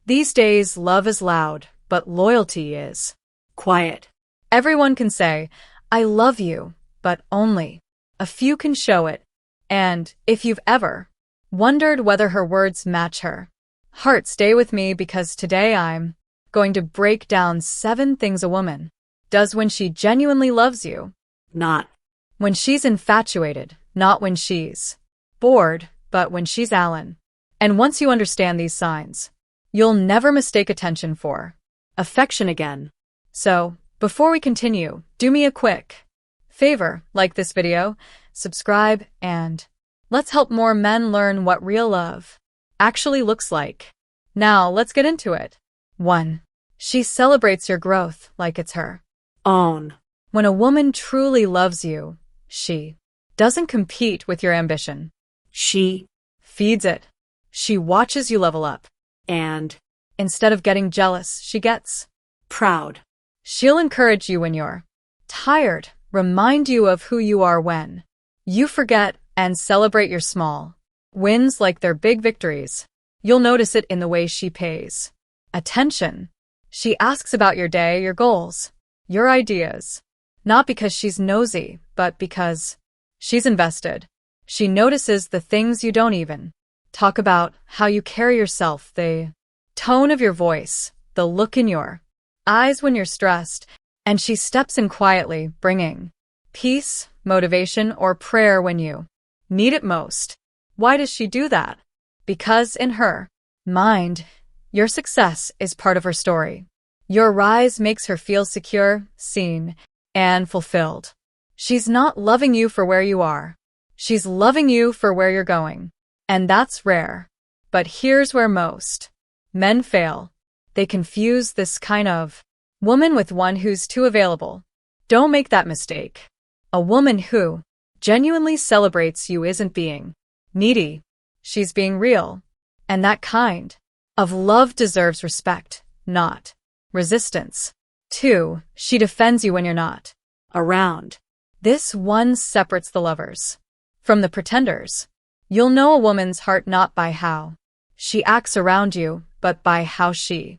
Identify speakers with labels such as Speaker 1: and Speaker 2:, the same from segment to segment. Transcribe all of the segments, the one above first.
Speaker 1: These days, love is loud, but loyalty is
Speaker 2: quiet.
Speaker 1: Everyone can say, I love you, but only a few can show it. And if you've ever wondered whether her words match her heart, stay with me because today I'm going to break down 7 things a woman does when she genuinely loves you.
Speaker 2: Not
Speaker 1: When she's infatuated, not when she's bored, but when she's Alan. And once you understand these signs, you'll never mistake attention for affection again. So, before we continue, do me a quick favor, like this video, subscribe, and let's help more men learn what real love actually looks like. Now, let's get into it. 1. She celebrates your growth like it's her
Speaker 2: own.
Speaker 1: When a woman truly loves you, she doesn't compete with your ambition.
Speaker 2: She
Speaker 1: Feeds it. She watches you level up.
Speaker 2: and
Speaker 1: Instead of getting jealous, she gets
Speaker 2: proud.
Speaker 1: She'll encourage you when you're tired, remind you of who you are when you forget, and celebrate your small wins like they're big victories. You'll notice it in the way she pays attention. She asks about your day, your goals, your ideas. Not because she's nosy, but because she's invested. She notices the things you don't even talk about, how you carry yourself, the tone of your voice, the look in your eyes when you're stressed, and she steps in quietly, bringing peace, motivation, or prayer when you need it most. Why does she do that? Because in her mind, your success is part of her story. Your rise makes her feel secure, seen, and fulfilled. She's not loving you for where you are. She's loving you for where you're going. And that's rare. But here's where most men fail. They confuse this kind of woman with one who's too available. Don't make that mistake. A woman who genuinely celebrates you isn't being needy. She's being real. And that kind of love deserves respect, not resistance. 2. She defends you when you're not
Speaker 2: Around.
Speaker 1: This one separates the lovers from the pretenders. You'll know a woman's heart not by how she acts around you, but by how she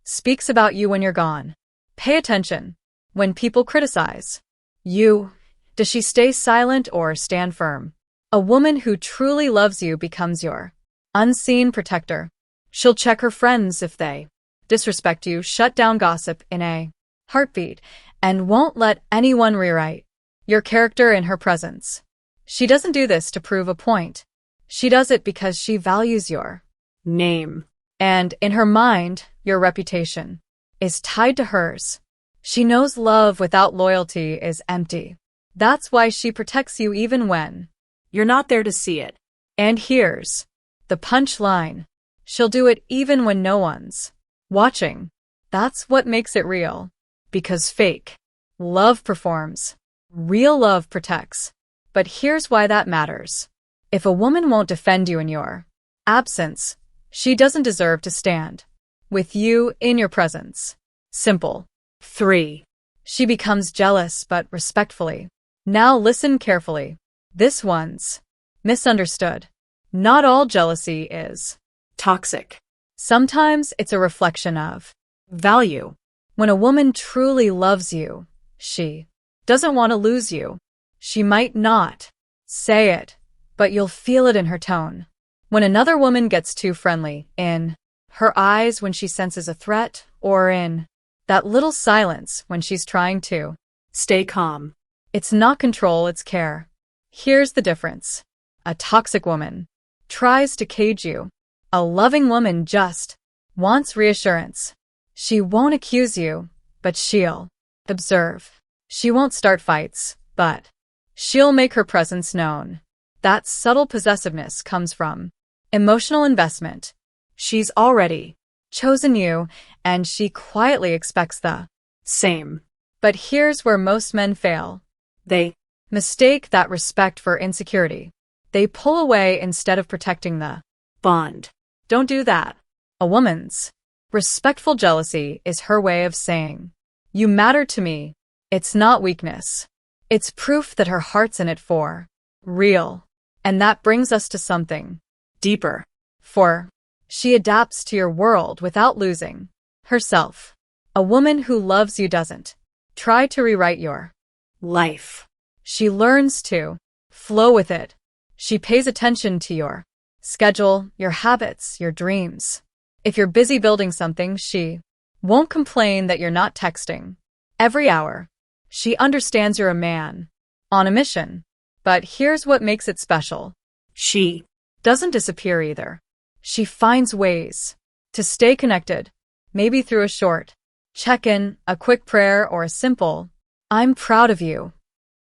Speaker 1: speaks about you when you're gone. Pay attention. When people criticize you, does she stay silent or stand firm? A woman who truly loves you becomes your unseen protector. She'll check her friends if they disrespect you, shut down gossip in a heartbeat, and won't let anyone rewrite your character in her presence. She doesn't do this to prove a point. She does it because she values your
Speaker 2: Name.
Speaker 1: and in her mind, your reputation is tied to hers. She knows love without loyalty is empty. That's why she protects you even when
Speaker 2: You're not there to see it.
Speaker 1: And here's the punchline. She'll do it even when no one's watching. That's what makes it real. Because fake love performs. Real love protects. But here's why that matters. If a woman won't defend you in your absence, she doesn't deserve to stand with you in your presence. Simple.
Speaker 2: 3.
Speaker 1: She becomes jealous but respectfully. Now listen carefully. This one's misunderstood. Not all jealousy is
Speaker 2: Toxic.
Speaker 1: Sometimes it's a reflection of
Speaker 2: Value.
Speaker 1: when a woman truly loves you, she doesn't want to lose you. She might not say it, but you'll feel it in her tone. When another woman gets too friendly, in her eyes when she senses a threat, or in that little silence when she's trying to
Speaker 2: Stay calm.
Speaker 1: It's not control, it's care. Here's the difference. A toxic woman tries to cage you. A loving woman just wants reassurance. She won't accuse you, but she'll observe. She won't start fights, but she'll make her presence known. That subtle possessiveness comes from emotional investment. She's already chosen you, and she quietly expects the
Speaker 2: Same.
Speaker 1: But here's where most men fail.
Speaker 2: They
Speaker 1: Mistake that respect for insecurity. They pull away instead of protecting the
Speaker 2: bond.
Speaker 1: Don't do that. A woman's respectful jealousy is her way of saying, you matter to me. It's not weakness. It's proof that her heart's in it for real. And that brings us to something
Speaker 2: Deeper.
Speaker 1: for She adapts to your world without losing herself. A woman who loves you doesn't try to rewrite your
Speaker 2: life.
Speaker 1: She learns to flow with it. She pays attention to your schedule, your habits, your dreams. If you're busy building something, she won't complain that you're not texting every hour. She understands you're a man on a mission. But here's what makes it special.
Speaker 2: She
Speaker 1: doesn't disappear either. She finds ways to stay connected, maybe through a short check-in, a quick prayer, or a simple, "I'm proud of you."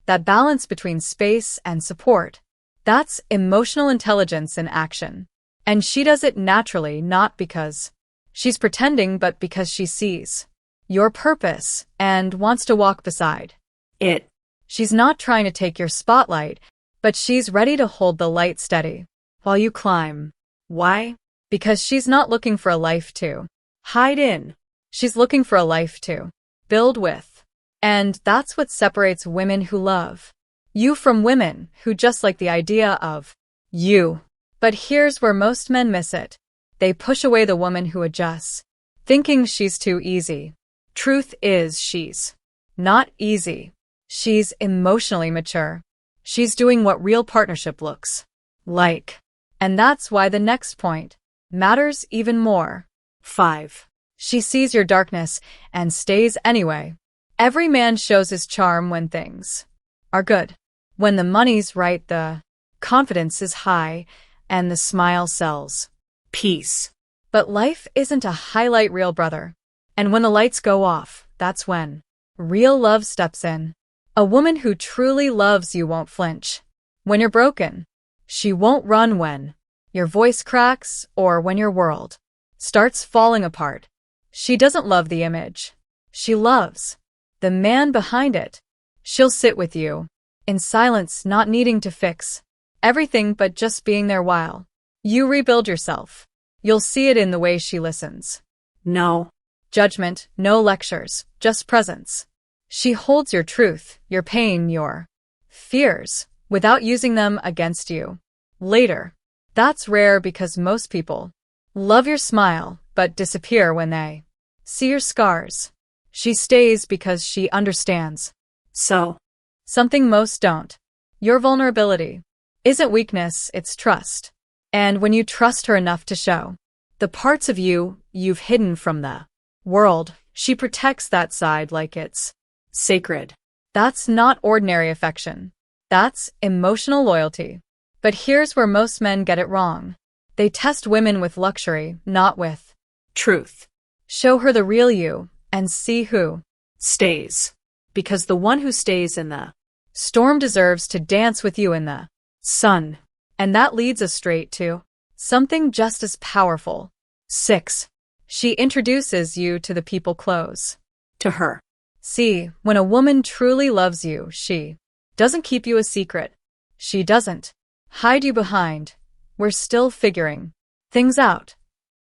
Speaker 1: That balance between space and support, that's emotional intelligence in action. And she does it naturally, not because she's pretending, but because she sees your purpose and wants to walk beside
Speaker 2: it.
Speaker 1: She's not trying to take your spotlight, but she's ready to hold the light steady while you climb. Why? Because she's not looking for a life to hide in. She's looking for a life to build with. And that's what separates women who love you from women who just like the idea of you. But here's where most men miss it. They push away the woman who adjusts, thinking she's too easy. Truth is, she's not easy. She's emotionally mature. She's doing what real partnership looks like. And that's why the next point matters even more. 5. She sees your darkness and stays anyway. Every man shows his charm when things are good. When the money's right, the confidence is high, and the smile sells peace. But life isn't a highlight reel, brother. And when the lights go off, that's when real love steps in. A woman who truly loves you won't flinch when you're broken. She won't run when your voice cracks or when your world starts falling apart. She doesn't love the image. She loves the man behind it. She'll sit with you in silence, not needing to fix everything but just being there while you rebuild yourself. You'll see it in the way she listens. No judgment, no lectures, just presence. She holds your truth, your pain, your fears, without using them against you later. That's rare because most people love your smile but disappear when they see your scars. She stays because she understands. So, something most don't. Your vulnerability isn't weakness, it's trust. And when you trust her enough to show the parts of you you've hidden from the world, she protects that side like it's sacred. That's not ordinary affection. That's emotional loyalty. But here's where most men get it wrong. They test women with luxury, not with truth. Show her the real you and see who stays. Because the one who stays in the storm deserves to dance with you in the sun. And that leads us straight to something just as powerful. 6. She introduces you to the people close to her. See, when a woman truly loves you, she doesn't keep you a secret. She doesn't hide you behind, "We're still figuring things out."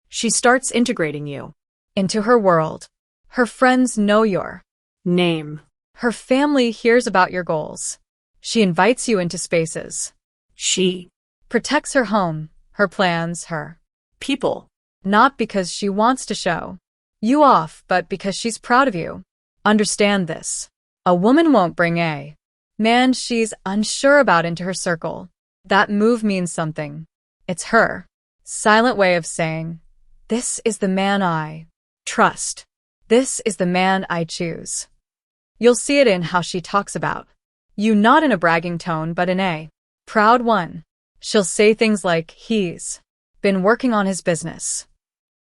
Speaker 1: She starts integrating you into her world. Her friends know your name. Her family hears about your goals. She invites you into spaces. She protects her home, her plans, her people. Not because she wants to show you off, but because she's proud of you. Understand this. A woman won't bring a man she's unsure about into her circle. That move means something. It's her silent way of saying, "This is the man I trust. This is the man I choose." You'll see it in how she talks about you, not in a bragging tone, but in a proud one. She'll say things like, "He's been working on his business,"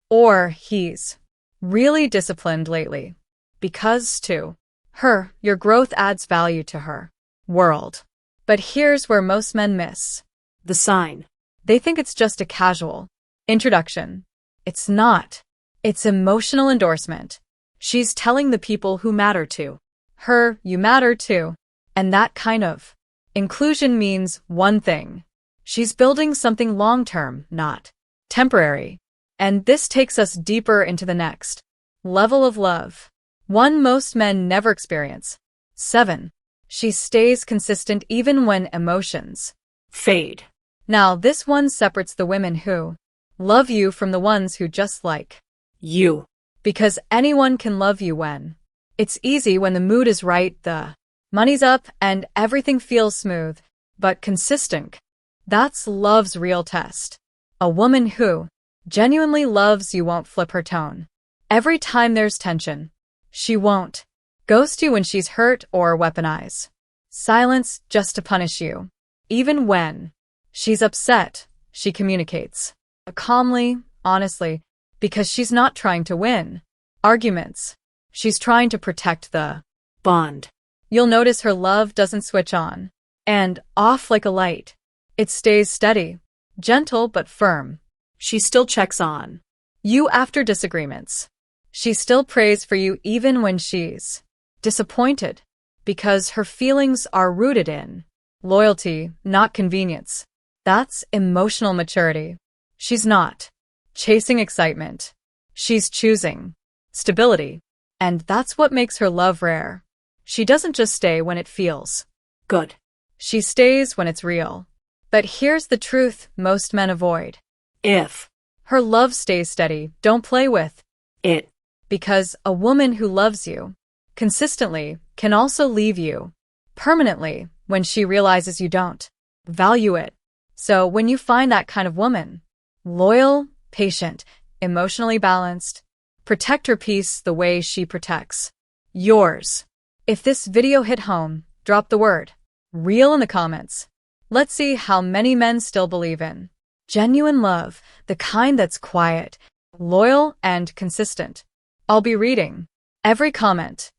Speaker 1: or "He's really disciplined lately." Because, to her, your growth adds value to her world. But here's where most men miss the sign. They think it's just a casual introduction. It's not. It's emotional endorsement. She's telling the people who matter to her, "You matter too." And that kind of inclusion means one thing. She's building something long-term, not temporary. And this takes us deeper into the next level of love, one most men never experience. 7. She stays consistent even when emotions fade. Now, this one separates the women who Love you from the ones who just like
Speaker 2: you.
Speaker 1: because anyone can love you when it's easy, when the mood is right, the money's up, and everything feels smooth, but consistent. That's love's real test. A woman who genuinely loves you won't flip her tone every time there's tension. She won't ghost you when she's hurt or weaponize silence just to punish you. Even when she's upset, she communicates calmly, honestly, because she's not trying to win arguments. She's trying to protect the
Speaker 2: Bond.
Speaker 1: You'll notice her love doesn't switch on and off like a light. It stays steady, gentle but firm.
Speaker 2: She still checks on
Speaker 1: You after disagreements. She still prays for you even when she's disappointed, because her feelings are rooted in loyalty, not convenience. That's emotional maturity. She's not chasing excitement. She's choosing stability. And that's what makes her love rare. She doesn't just stay when it feels
Speaker 2: good.
Speaker 1: She stays when it's real. But here's the truth most men avoid.
Speaker 2: If
Speaker 1: Her love stays steady, don't play with
Speaker 2: it.
Speaker 1: because a woman who loves you consistently can also leave you permanently when she realizes you don't value it. So when you find that kind of woman, loyal, patient, emotionally balanced, protect her peace the way she protects yours. If this video hit home, drop the word real in the comments. Let's see how many men still believe in genuine love, the kind that's quiet, loyal, and consistent. I'll be reading every comment.